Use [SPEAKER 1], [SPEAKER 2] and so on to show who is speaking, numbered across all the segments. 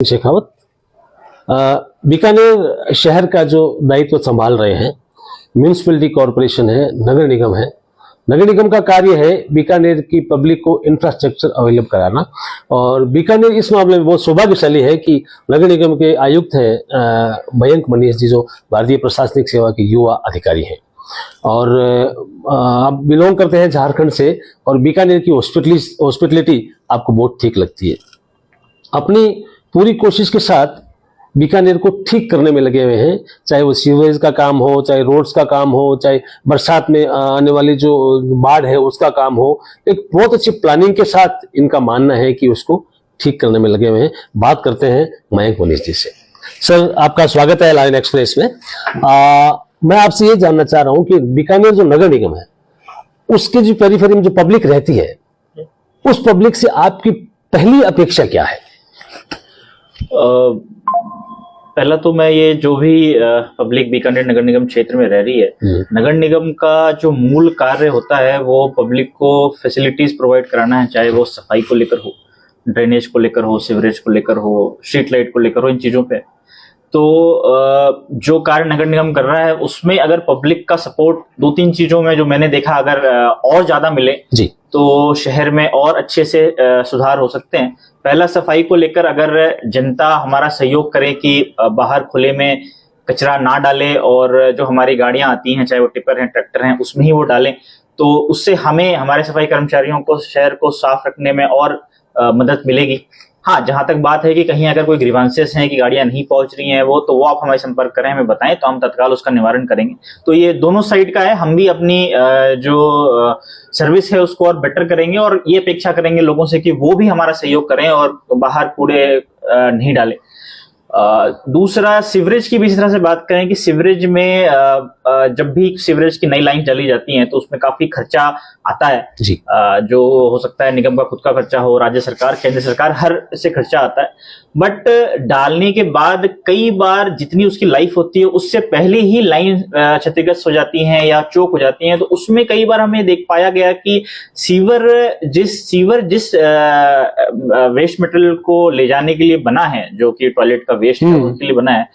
[SPEAKER 1] शेखावत बीकानेर शहर का जो दायित्व संभाल रहे हैं म्यूनिसिपैलिटी कॉरपोरेशन है, नगर निगम है। नगर निगम का कार्य है बीकानेर की पब्लिक को इंफ्रास्ट्रक्चर अवेलेबल कराना, और बीकानेर इस मामले में बहुत सौभाग्यशाली है कि नगर निगम के आयुक्त हैं मयंक मनीष जी, जो भारतीय प्रशासनिक सेवा के युवा अधिकारी हैं और आप बिलोंग करते हैं झारखंड से, और बीकानेर की हॉस्पिटलिटी आपको बहुत ठीक लगती है। अपनी पूरी कोशिश के साथ बीकानेर को ठीक करने में लगे हुए हैं, चाहे वो सीवरेज का काम हो, चाहे रोड्स का काम हो, चाहे बरसात में आने वाली जो बाढ़ है उसका काम हो। एक बहुत अच्छी प्लानिंग के साथ इनका मानना है कि उसको ठीक करने में लगे हुए हैं। बात करते हैं मयंक मनीष जी से। सर, आपका स्वागत है लाइन एक्सप्रेस में। मैं आपसे ये जानना चाह रहा हूँ कि बीकानेर जो नगर निगम है उसके जो पेरिफेरी में जो पब्लिक रहती है, उस पब्लिक से आपकी पहली अपेक्षा क्या है?
[SPEAKER 2] पहला तो मैं ये जो भी पब्लिक बीकानेर नगर निगम क्षेत्र में रह रही है, नगर निगम का जो मूल कार्य होता है वो पब्लिक को फैसिलिटीज प्रोवाइड कराना है, चाहे वो सफाई को लेकर हो, ड्रेनेज को लेकर हो, सीवरेज को लेकर हो, स्ट्रीट लाइट को लेकर हो, इन चीजों पे। तो जो कार्य नगर निगम कर रहा है उसमें अगर पब्लिक का सपोर्ट दो तीन चीजों में जो मैंने देखा अगर और ज्यादा मिले
[SPEAKER 1] जी, तो
[SPEAKER 2] शहर में और अच्छे से सुधार हो सकते हैं। पहला, सफाई को लेकर अगर जनता हमारा सहयोग करे कि बाहर खुले में कचरा ना डाले और जो हमारी गाड़ियां आती हैं, चाहे वो टिपर हैं, ट्रैक्टर हैं, उसमें ही वो डालें, तो उससे हमें, हमारे सफाई कर्मचारियों को शहर को साफ रखने में और मदद मिलेगी। हाँ, जहां तक बात है कि कहीं अगर कोई ग्रीवांसेस हैं कि गाड़ियां नहीं पहुंच रही हैं तो वो आप हमारे संपर्क करें, हमें बताएं, तो हम तत्काल उसका निवारण करेंगे। तो ये दोनों साइड का है। हम भी अपनी जो सर्विस है उसको और बेटर करेंगे और ये अपेक्षा करेंगे लोगों से कि वो भी हमारा सहयोग करें और बाहर कूड़े नहीं डालें। दूसरा, सीवरेज की भी इस तरह से बात करें कि सीवरेज में जब भी सीवरेज की नई लाइन चली जाती है तो उसमें काफी खर्चा आता है
[SPEAKER 1] जी।
[SPEAKER 2] जो हो सकता है निगम का खुद का खर्चा हो, राज्य सरकार, केंद्र सरकार, हर से खर्चा आता है। बट डालने के बाद कई बार जितनी उसकी लाइफ होती है उससे पहले ही लाइन क्षतिग्रस्त हो जाती है या चोक हो जाती है, तो उसमें कई बार हमें देख पाया गया कि सीवर जिस वेस्ट मटेरियल को ले जाने के लिए बना है, जो कि टॉयलेट का वेस्ट है उसके लिए बना है,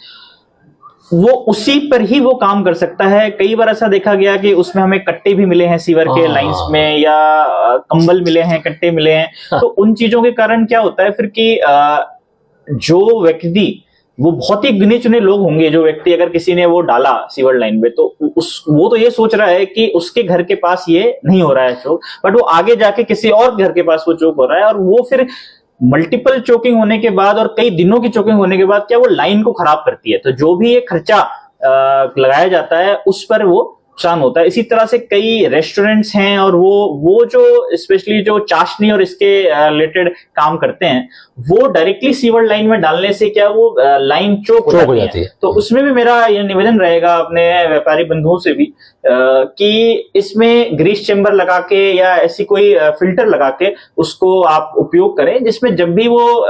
[SPEAKER 2] वो उसी पर ही वो काम कर सकता है। कई बार ऐसा देखा गया कि उसमें हमें कट्टे भी मिले हैं सीवर के लाइंस में, या कंबल मिले हैं, कट्टे मिले हैं। तो उन चीजों के कारण क्या होता है फिर कि जो व्यक्ति, वो बहुत ही गिने चुने लोग होंगे, जो व्यक्ति अगर किसी ने वो डाला सीवर लाइन में तो वो तो ये सोच रहा है कि उसके घर के पास ये नहीं हो रहा है चोक, बट वो आगे जाके किसी और घर के पास वो चोक हो रहा है, और वो फिर मल्टीपल चोकिंग होने के बाद और कई दिनों की चोकिंग होने के बाद क्या वो लाइन को खराब करती है। तो जो भी ये खर्चा लगाया जाता है उस पर वो नुकसान होता है। इसी तरह से कई रेस्टोरेंट्स हैं और वो जो स्पेशली जो चाशनी और इसके रिलेटेड काम करते हैं, वो डायरेक्टली सीवर लाइन में डालने से क्या वो लाइन चोक हो जाती है। तो उसमें भी मेरा ये निवेदन रहेगा अपने व्यापारी बंधुओं से भी कि इसमें ग्रीस चेंबर लगा के या ऐसी कोई फिल्टर लगा के उसको आप उपयोग करें, जिसमें जब भी वो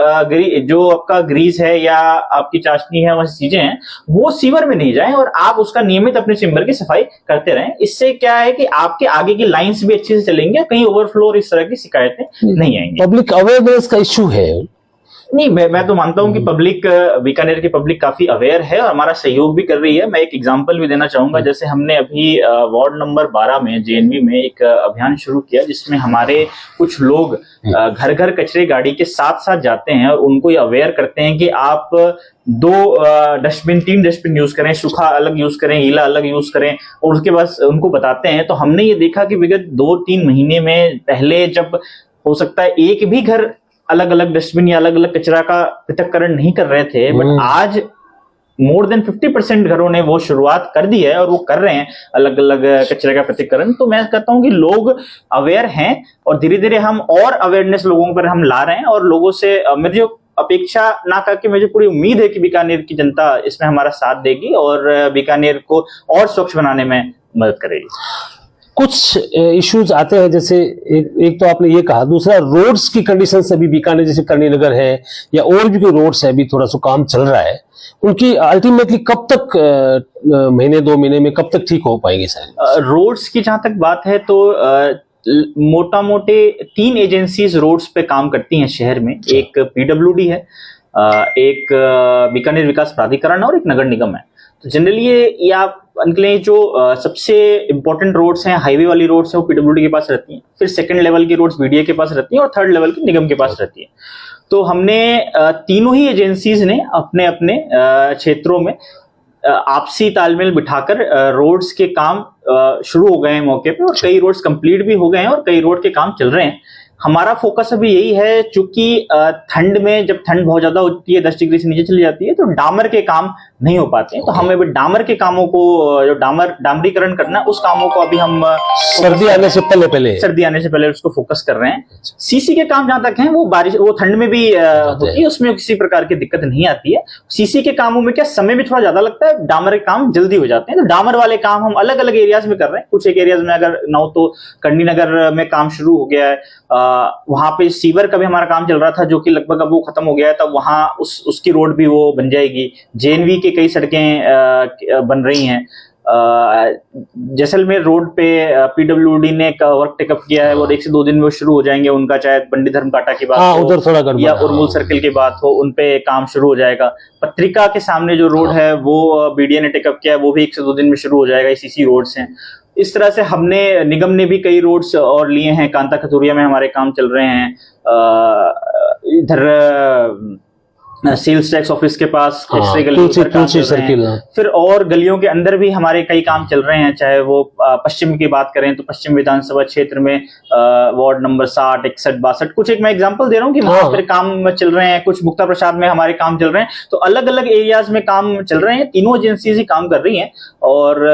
[SPEAKER 2] जो आपका ग्रीस है या आपकी चाशनी है, वैसी चीजें हैं, वो सीवर में नहीं जाए और आप उसका नियमित अपने चेंबर की सफाई करते रहें। इससे क्या है कि आपके आगे की लाइंस भी अच्छे से चलेंगे, कहीं ओवरफ्लो और इस तरह की शिकायतें नहीं आएंगी।
[SPEAKER 1] पब्लिक अवेयरनेस का इश्यू है।
[SPEAKER 2] नहीं, मैं तो मानता हूं कि पब्लिक, बीकानेर की पब्लिक काफी अवेयर है और हमारा सहयोग भी कर रही है। मैं एक एग्जांपल भी देना चाहूंगा। जैसे हमने अभी वार्ड नंबर 12 में, जेएनवी में, एक अभियान शुरू किया जिसमें हमारे कुछ लोग घर घर कचरे गाड़ी के साथ साथ जाते हैं और उनको ये अवेयर करते हैं कि आप 3 डस्टबिन यूज करें, सूखा अलग यूज करें, गीला अलग यूज करें, और उसके बाद उनको बताते हैं। तो हमने ये देखा कि विगत 2-3 महीने में, पहले जब हो सकता है एक भी घर अलग अलग डस्टबिन या अलग अलग कचरा का पृथक्करण नहीं कर रहे थे, बट आज मोर देन 50% घरों ने वो शुरुआत कर दी है और वो कर रहे हैं अलग अलग कचरे का पृथक्करण। तो मैं कहता हूं कि लोग अवेयर हैं और धीरे धीरे हम और अवेयरनेस लोगों पर हम ला रहे हैं, और लोगों से मेरी जो अपेक्षा ना करके मुझे पूरी उम्मीद है कि बीकानेर की जनता इसमें हमारा साथ देगी और बीकानेर को और स्वच्छ बनाने में मदद करेगी।
[SPEAKER 1] कुछ इश्यूज आते हैं, जैसे एक तो आपने ये कहा, दूसरा रोड्स की कंडीशन से भी बीकानेर जैसे करणी नगर है या और भी कोई रोड्स है, अभी थोड़ा सा काम चल रहा है, उनकी अल्टीमेटली कब तक महीने 2 महीने में कब तक ठीक हो पाएंगे सर?
[SPEAKER 2] रोड्स की जहां तक बात है तो मोटा मोटे 3 एजेंसीज रोड्स पे काम करती हैं शहर में। एक पीडब्ल्यूडी है, एक बीकानेर विकास प्राधिकरण और एक नगर निगम है। तो जनरली ये आप निकले जो सबसे इंपॉर्टेंट रोड्स हैं, हाईवे वाली रोड्स हैं, वो पीडब्ल्यूडी के पास रहती हैं, फिर सेकंड लेवल की रोड्स बीडीए के पास रहती हैं और थर्ड लेवल की निगम के पास रहती है। तो हमने तीनों ही एजेंसीज ने अपने अपने क्षेत्रों में आपसी तालमेल बिठाकर रोड्स के काम शुरू हो गए हैं मौके पे, और कई रोड्स कंप्लीट भी हो गए हैं और कई रोड के काम चल रहे हैं। हमारा फोकस अभी यही है, चूंकि ठंड में जब ठंड बहुत ज्यादा होती है, 10 डिग्री से नीचे चली जाती है, तो डामर के काम नहीं हो पाते हैं। तो हमें अभी डामर के कामों को, जो डामरीकरण करना है, उस कामों को अभी हम
[SPEAKER 1] सर्दी आने से पहले
[SPEAKER 2] उसको फोकस कर रहे हैं। सीसी के काम जहां तक है, वो बारिश, वो ठंड में भी होती है, उसमें किसी प्रकार की दिक्कत नहीं आती है। सीसी के कामों में क्या समय भी थोड़ा ज्यादा लगता है, डामर के काम जल्दी हो जाते हैं। तो डामर वाले काम हम अलग अलग एरियाज में कर रहे हैं। कुछ एक एरियाज में अगर नाउ तो कंडी नगर में काम शुरू हो गया है, वहां पे सीवर का भी हमारा काम चल रहा था, जो कि लगभग अब वो खत्म हो गया है। तब वहां उसकी रोड भी वो बन जाएगी। जेएनवी के कई सड़कें बन रही हैं। जैसलमेर रोड पे पीडब्ल्यूडी ने वर्क टेकअप किया है, और 1 से 2 दिन में वो शुरू हो जाएंगे उनका, चाहे पंडित धर्मकाटा की बात हो,
[SPEAKER 1] उधर थोड़ा
[SPEAKER 2] या उर्मुल सर्किल की बात हो, उनपे काम शुरू हो जाएगा। पत्रिका के सामने जो रोड है वो बीडीए ने टेकअप किया है, वो भी 1 से 2 दिन में शुरू हो जाएगा। सीसी रोड्स हैं। इस तरह से हमने, निगम ने भी कई रोड्स और लिए हैं। कांता खतुरिया में हमारे काम चल रहे हैं। इधर सेल्स टैक्स ऑफिस के पास
[SPEAKER 1] तुलसी सर्किल,
[SPEAKER 2] फिर और गलियों के अंदर भी हमारे कई काम चल रहे हैं। चाहे वो पश्चिम की बात करें तो पश्चिम विधानसभा क्षेत्र में वार्ड नंबर 60, 61, 62, कुछ एक मैं एग्जांपल दे रहा हूँ कि वहां पर काम चल रहे हैं। कुछ मुक्ता प्रसाद में हमारे काम चल रहे हैं। तो अलग अलग एरियाज में काम चल रहे हैं। तीनों एजेंसीज ही काम कर रही हैं, और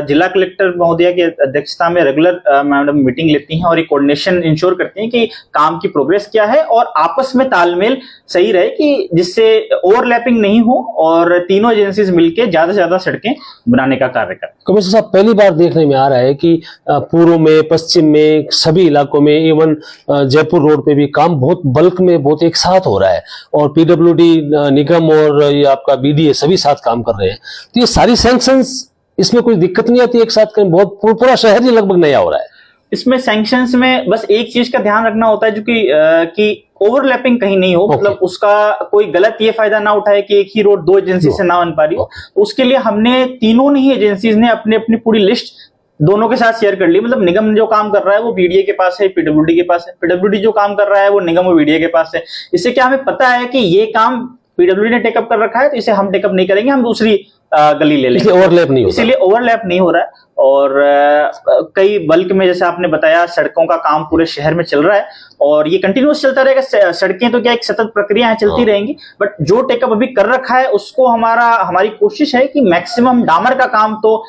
[SPEAKER 2] जिला कलेक्टर महोदया की अध्यक्षता में रेगुलर मैडम मीटिंग लेती हैं और एक कोऑर्डिनेशन इंश्योर करती हैं कि काम की प्रोग्रेस क्या है, और आपस में तालमेल सही रहे, कि जिससे ओवरलैपिंग नहीं हो और तीनों एजेंसीज मिलकर ज्यादा से ज्यादा सड़कें बनाने का कार्य करें।
[SPEAKER 1] कमिश्नर साहब, पहली बार देखने में आ रहा है कि पूर्व में, पश्चिम में, सभी इलाकों में, इवन जयपुर रोड पे भी काम बहुत बल्क में, बहुत एक साथ हो रहा है, और पीडब्ल्यूडी, निगम और ये आपका बीडीए सभी साथ काम कर रहे हैं। तो ये सारी सैंक्शंस, इसमें कोई दिक्कत नहीं आती एक साथ करें? बहुत पूरा शहर ही लगभग नया हो रहा है।
[SPEAKER 2] इसमें सैंक्शंस में बस एक चीज का ध्यान रखना होता है, जो कि ओवरलैपिंग कहीं नहीं हो। मतलब उसका कोई गलत ये फायदा ना उठाए कि एक ही रोड 2 एजेंसी से ना बन पा रही हो। उसके लिए हमने तीनों ही एजेंसीज ने अपनी अपनी पूरी लिस्ट दोनों के साथ शेयर कर ली। मतलब निगम जो काम कर रहा है वो बीडीए के पास है, पीडब्ल्यूडी के पास है। पीडब्ल्यूडी जो काम कर रहा है वो निगम और बीडीए के पास है। इससे क्या हमें पता है कि ये काम पीडब्ल्यूडी ने टेकअप कर रखा है, तो इसे हम टेकअप नहीं करेंगे, हम दूसरी गली ले लेंगे।
[SPEAKER 1] ओवरलैप नहीं होता,
[SPEAKER 2] इसीलिए ओवरलैप नहीं हो रहा है। और कई बल्क में, जैसे आपने बताया, सड़कों का काम पूरे शहर में चल रहा है, और ये कंटिन्यूअस चलता रहेगा। सड़कें तो क्या एक सतत प्रक्रिया है, चलती रहेंगी। बट जो टेकअप अभी कर रखा है उसको हमारी कोशिश है कि मैक्सिमम डामर का काम तो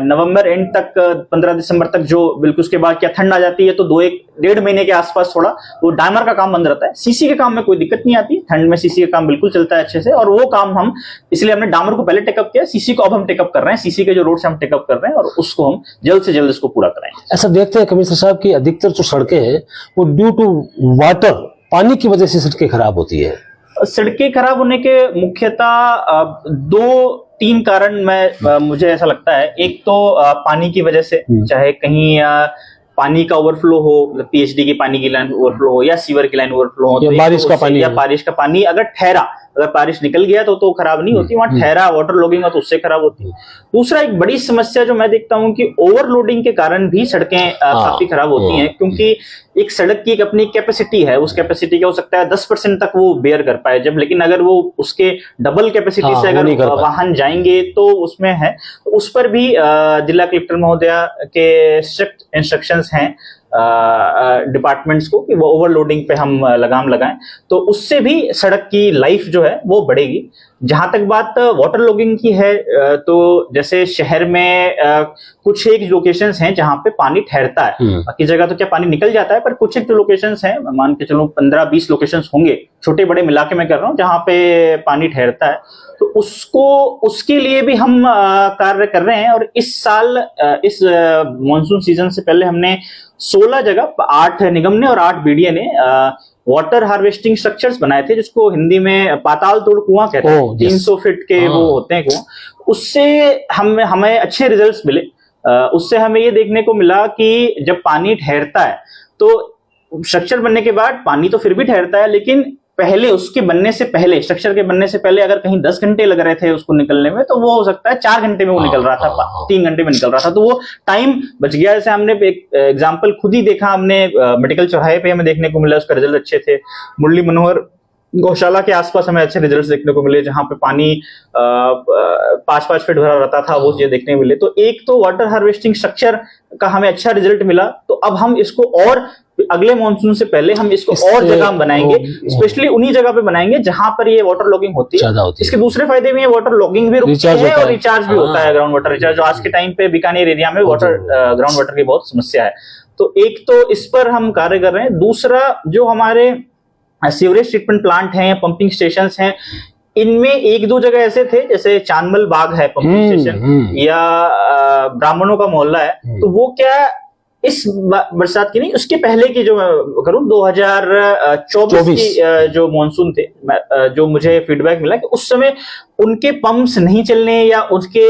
[SPEAKER 2] नवंबर एंड तक, 15 दिसंबर तक, जो बिल्कुल उसके बाद क्या ठंड आ जाती है तो 1-1.5 महीने के आसपास थोड़ा वो डामर का काम बंद रहता है। सीसी के काम में कोई दिक्कत नहीं आती। ठंड में सीसी का काम बिल्कुल चलता है अच्छे से, और वो काम हम, इसलिए हमने डामर को पहले टेकअप किया, सीसी को अब हम टेकअप कर रहे हैं। सीसी के जो रोड से हम टेकअप कर रहे हैं, और उसको हम जल्द से जल्द इसको पूरा कराएंगे।
[SPEAKER 1] ऐसा देखते हैं कमिश्नर साहब कि अधिकतर जो सड़कें हैं वो ड्यू टू वाटर, पानी की वजह से सड़कें खराब होती है।
[SPEAKER 2] सड़कें खराब होने के मुख्यतः 2-3 कारण मुझे ऐसा लगता है। एक तो पानी की वजह से, चाहे कहीं पानी का ओवरफ्लो हो, पीएचडी की पानी की लाइन ओवरफ्लो हो, या सीवर की लाइन ओवरफ्लो हो,
[SPEAKER 1] या बारिश का पानी
[SPEAKER 2] अगर ठहरा, अगर बारिश निकल गया तो खराब नहीं होती, वहां ठहरा वाटर लॉगिंग हो तो उससे खराब होती है। दूसरा एक बड़ी समस्या जो मैं देखता हूं कि ओवरलोडिंग के कारण भी सड़कें काफी खराब होती हैं, क्योंकि एक सड़क की एक अपनी कैपेसिटी है। उस कैपेसिटी का हो सकता है 10% तक वो बेयर कर पाए, जब लेकिन अगर वो उसके डबल कैपेसिटी से अगर वाहन जाएंगे तो उसमें है। उस पर भी जिला कलेक्टर महोदया के स्ट्रिक्ट इंस्ट्रक्शंस हैं डिपार्टमेंट्स को कि वो ओवरलोडिंग पे हम लगाम लगाएं, तो उससे भी सड़क की लाइफ जो है वो बढ़ेगी। जहां तक बात वाटर लॉगिंग की है, तो जैसे शहर में कुछ एक लोकेशंस हैं जहां पे पानी ठहरता है। बाकी जगह तो क्या पानी निकल जाता है, पर कुछ एक जो लोकेशंस हैं, मान के चलो 15-20 लोकेशंस होंगे, छोटे बड़े मिला के मैं कर रहा हूँ, जहां पे पानी ठहरता है। तो उसके लिए भी हम कार्य कर रहे हैं। और इस साल, इस मॉनसून सीजन से पहले हमने 16 जगह, 8 निगम ने और 8 बीडीए ने वाटर हार्वेस्टिंग स्ट्रक्चर्स बनाए थे, जिसको हिंदी में पाताल तोड़ कुआं कहते हैं। 300 फीट के वो होते हैं कुआं। उससे हमें अच्छे रिजल्ट्स मिले। उससे हमें ये देखने को मिला कि जब पानी ठहरता है तो स्ट्रक्चर बनने के बाद पानी तो फिर भी ठहरता है, लेकिन पहले, उसके बनने से पहले, स्ट्रक्चर के बनने से पहले अगर कहीं 10 घंटे लग रहे थे उसको निकलने में, तो वो हो सकता है 4 घंटे में वो निकल रहा था, 3 घंटे में निकल रहा था, तो वो टाइम बच गया। जैसे हमने एक एग्जाम्पल खुद ही देखा, हमने मेडिकल चौराहे पे हमें देखने को मिला, उसका रिजल्ट अच्छे थे। मुरली मनोहर गौशाला के आसपास हमें अच्छे रिजल्ट्स देखने को मिले, जहां पे पानी 5-5 फीट भरा रहता था, वो चीजें देखने को मिले। तो एक तो वाटर हार्वेस्टिंग स्ट्रक्चर का हमें अच्छा रिजल्ट मिला, तो अब हम इसको और अगले मानसून से पहले हम इसको और जगह बनाएंगे, स्पेशली उन्हीं जगह पे बनाएंगे जहां पर ये वाटर लॉगिंग होती है। इसके दूसरे फायदे भी है, वाटर लॉगिंग भी रुकती है और रिचार्ज भी होता है, ग्राउंड वाटर रिचार्ज, जो आज के टाइम पे बीकानेर एरिया में वाटर ग्राउंड वाटर की बहुत समस्या है। तो एक तो इस पर हम कार्य कर रहे हैं। दूसरा, जो हमारे सीवरेज ट्रीटमेंट प्लांट हैं या पंपिंग स्टेशन हैं, इनमें 1-2 जगह ऐसे थे, जैसे चांदमल बाग है पंपिंग स्टेशन, या ब्राह्मणों का मोहल्ला है, तो वो क्या इस बरसात की नहीं, उसके पहले की जो मैं करूं 2024 की जो मानसून थे, जो मुझे फीडबैक मिला कि उस समय उनके पंप्स नहीं चलने या उसके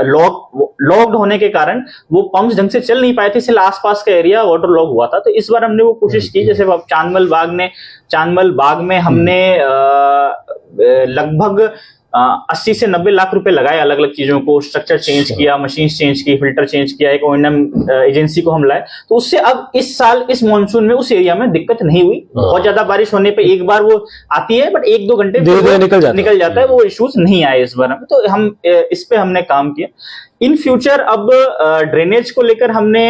[SPEAKER 2] लॉक्ड होने के कारण वो पंप्स ढंग से चल नहीं पाए थे, इसलिए आसपास का एरिया वाटर लॉक हुआ था। तो इस बार हमने वो कोशिश की, जैसे चांदमल बाग में हमने लगभग 80 से 90 लाख रुपए लगाए अलग अलग चीजों को, स्ट्रक्चर चेंज किया, मशीन चेंज की, फिल्टर चेंज किया, एक O&M एजेंसी को हम लाए। तो उससे अब इस साल इस मानसून में उस एरिया में दिक्कत नहीं हुई। बहुत ज्यादा बारिश होने पे एक बार वो आती है, बट 1-2 घंटे निकल जाता है, वो इश्यूज नहीं आए इस बार हमें। तो हम इस पे हमने काम किया। इन फ्यूचर अब ड्रेनेज को लेकर हमने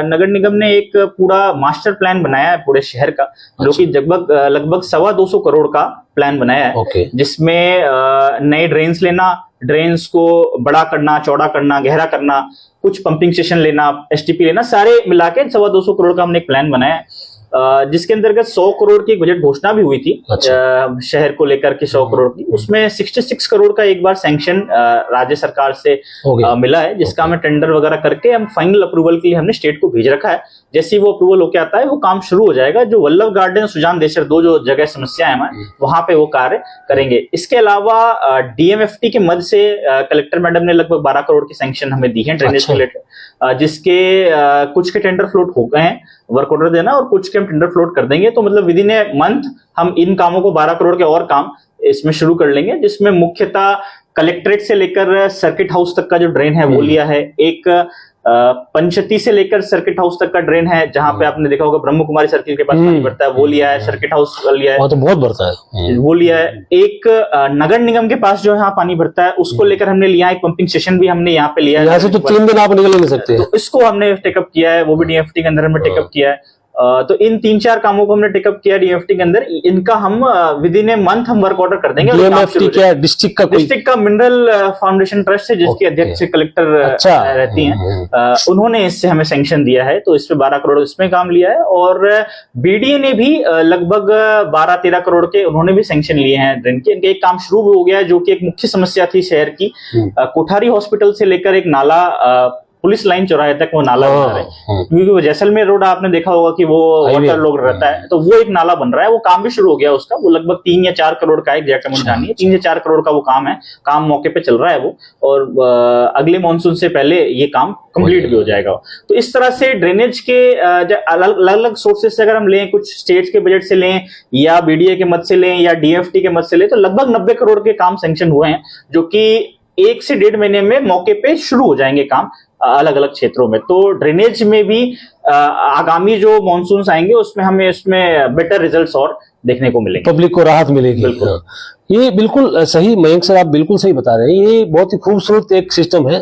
[SPEAKER 2] नगर निगम ने एक पूरा मास्टर प्लान बनाया है पूरे शहर का, जो कि लगभग 225 करोड़ का प्लान बनाया है, जिसमें नए ड्रेन्स लेना, ड्रेन्स को बड़ा करना, चौड़ा करना, गहरा करना, कुछ पंपिंग स्टेशन लेना, STP लेना, सारे मिला के 225 करोड़ का हमने एक प्लान बनाया है, जिसके अंतर्गत 100 करोड़ की बजट घोषणा भी हुई थी। अच्छा। शहर को लेकर के 100 करोड़ की, उसमें 66 करोड़ का एक बार सैंक्शन राज्य सरकार से मिला है, जिसका हमें टेंडर वगैरह करके हम फाइनल अप्रूवल के लिए हमने स्टेट को भेज रखा है। जैसे ही वो अप्रूवल होकर आता है, वो काम शुरू हो जाएगा। जो वल्लभ गार्डन, सुजान देशर, 2 जो जगह समस्या है हमारे, वहां पे वो कार्य करेंगे। इसके अलावा DMFT के मद से कलेक्टर मैडम ने लगभग 12 करोड़ की सैंक्शन हमें दी है ड्रेनेज के रिलेटेड, जिसके कुछ के टेंडर फ्लोट हो गए हैं, वर्क ऑर्डर देना, और कुछ के हम टेंडर फ्लोट कर देंगे। तो मतलब विद इन ए मंथ हम इन कामों को 12 करोड़ के और काम इसमें शुरू कर लेंगे, जिसमें मुख्यतः कलेक्ट्रेट से लेकर सर्किट हाउस तक का जो ड्रेन है वो लिया है। एक पंचती से लेकर सर्किट हाउस तक का ड्रेन है, जहां पे आपने देखा होगा ब्रह्म कुमारी सर्किल के पास पानी भरता है, वो लिया है। सर्किट हाउस लिया है,
[SPEAKER 1] तो बहुत भरता है,
[SPEAKER 2] वो लिया है। एक नगर निगम के पास जो यहाँ पानी भरता है, उसको लेकर हमने लिया है। एक पंपिंग स्टेशन भी हमने यहाँ पे लिया है।
[SPEAKER 1] यहाँ से तो 3 दिन आप निकल नहीं सकते,
[SPEAKER 2] तो इसको हमने टेकअप किया है, वो भी DMFT के अंदर हमने टेकअप किया है। तो इन 3-4 कामों को हमने टेकअप किया DMFT के अंदर। इनका हम विद इन ए मंथ हम वर्क ऑर्डर कर देंगे।
[SPEAKER 1] DMFT क्या है? डिस्ट्रिक्ट का
[SPEAKER 2] मिनरल फाउंडेशन ट्रस्ट है, जिसके अध्यक्ष कलेक्टर रहती हैं। उन्होंने इससे हमें सैंक्शन दिया है, तो इस पे 12 करोड़ इसमें काम लिया है। और BDA ने भी लगभग 12-13 करोड़ के उन्होंने भी सैंक्शन लिए हैं ड्रेन के। इनका एक काम शुरू भी हो गया है, जो कि एक मुख्य समस्या थी शहर की। कोठारी हॉस्पिटल से लेकर एक नाला पुलिस लाइन चौराहे तक वो नाला बन रहा है, क्योंकि वो जैसलमेर रोड आपने देखा होगा कि वो वाटर लॉक रहता है, तो वो एक नाला बन रहा है। वो काम भी शुरू हो गया उसका, वो लगभग 3 या 4 करोड़ का, एग्जैक्ट अमाउंट जानी है, 3 या 4 करोड़ का वो काम है। काम मौके पे चल रहा है वो, और अगले मानसून से पहले ये काम कंप्लीट भी हो जाएगा। तो इस तरह से ड्रेनेज के अलग अलग सोर्सेस से अगर हम लें, कुछ स्टेट के बजट से लें या BDA के मद से लें या DMFT के मद से लें, तो लगभग 90 करोड़ के काम सैंक्शन हुए हैं, जो कि 1 से 1.5 महीने में मौके पे शुरू हो जाएंगे काम अलग अलग क्षेत्रों में। तो ड्रेनेज में भी आगामी जो मॉनसून आएंगे उसमें हमें इसमें बेटर रिजल्ट्स और देखने को मिलेंगे,
[SPEAKER 1] पब्लिक को राहत मिलेगी।
[SPEAKER 2] बिल्कुल।
[SPEAKER 1] ये बिल्कुल सही मयंक सर, आप बिल्कुल सही बता रहे हैं। ये बहुत ही खूबसूरत एक सिस्टम है।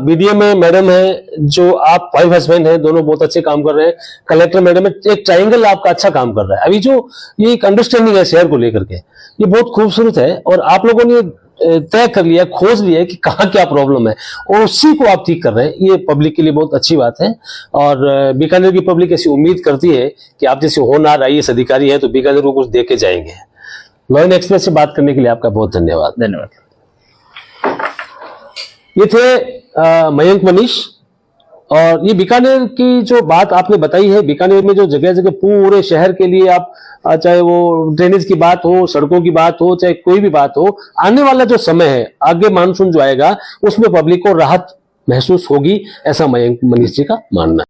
[SPEAKER 1] BDA में मैडम है, जो आप वाइफ हस्बैंड हैं, दोनों बहुत अच्छे काम कर रहे हैं। कलेक्टर मैडम है, एक ट्रायंगल आपका अच्छा काम कर रहा है। अभी जो ये एक अंडरस्टैंडिंग है शहर को लेकर के, ये बहुत खूबसूरत है। और आप लोगों ने तय कर लिया, खोज लिया कि कहाँ क्या प्रॉब्लम है, और उसी को आप ठीक कर रहे हैं। ये पब्लिक के लिए बहुत अच्छी बात है। और बीकानेर की पब्लिक ऐसी उम्मीद करती है कि आप जैसे होनहार IAS अधिकारी है, तो बीकानेर को कुछ दे के जाएंगे। लॉइन एक्सप्रेस से बात करने के लिए आपका बहुत धन्यवाद।
[SPEAKER 2] धन्यवाद।
[SPEAKER 1] ये थे मयंक मनीष। और ये बीकानेर की जो बात आपने बताई है, बीकानेर में जो जगह जगह पूरे शहर के लिए आप, चाहे वो ड्रेनेज की बात हो, सड़कों की बात हो, चाहे कोई भी बात हो, आने वाला जो समय है, आगे मानसून जो आएगा, उसमें पब्लिक को राहत महसूस होगी, ऐसा मयंक मनीष जी का मानना है।